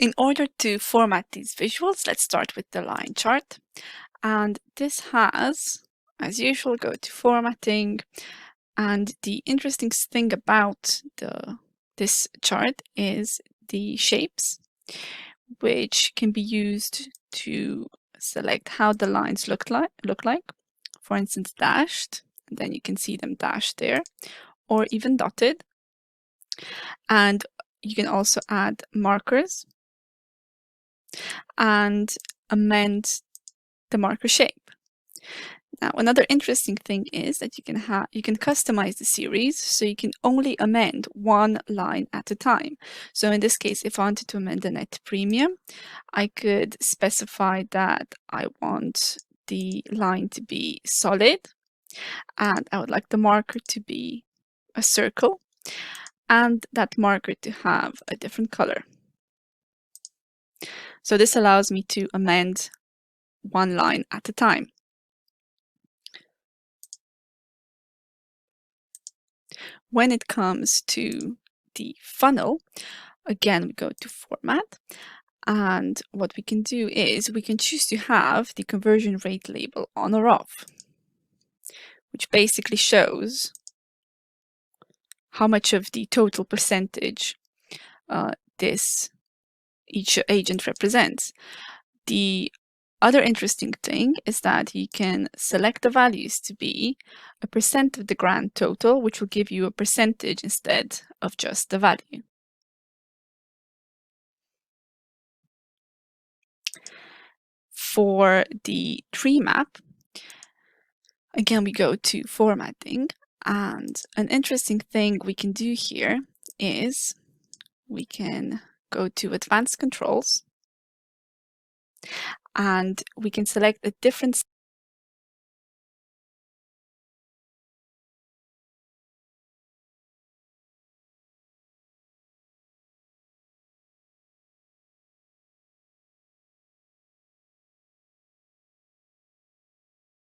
In order to format these visuals, let's start with the line chart. And this has, as usual, go to formatting. And the interesting thing about this chart is the shapes, which can be used to select how the lines look like. For instance, dashed, and then you can see them dashed there, or even dotted. And you can also add markers and amend the marker shape. Now, another interesting thing is that you can customize the series, so you can only amend one line at a time. So in this case, if I wanted to amend the net premium, I could specify that I want the line to be solid, and I would like the marker to be a circle, and that marker to have a different color. So this allows me to amend one line at a time. When it comes to the funnel, again, we go to Format, and what we can do is we can choose to have the conversion rate label on or off, which basically shows how much of the total percentage each agent represents. The other interesting thing is that you can select the values to be a percent of the grand total, which will give you a percentage instead of just the value. For the tree map, again, we go to formatting, and an interesting thing we can do here is we can go to advanced controls, and we can select a different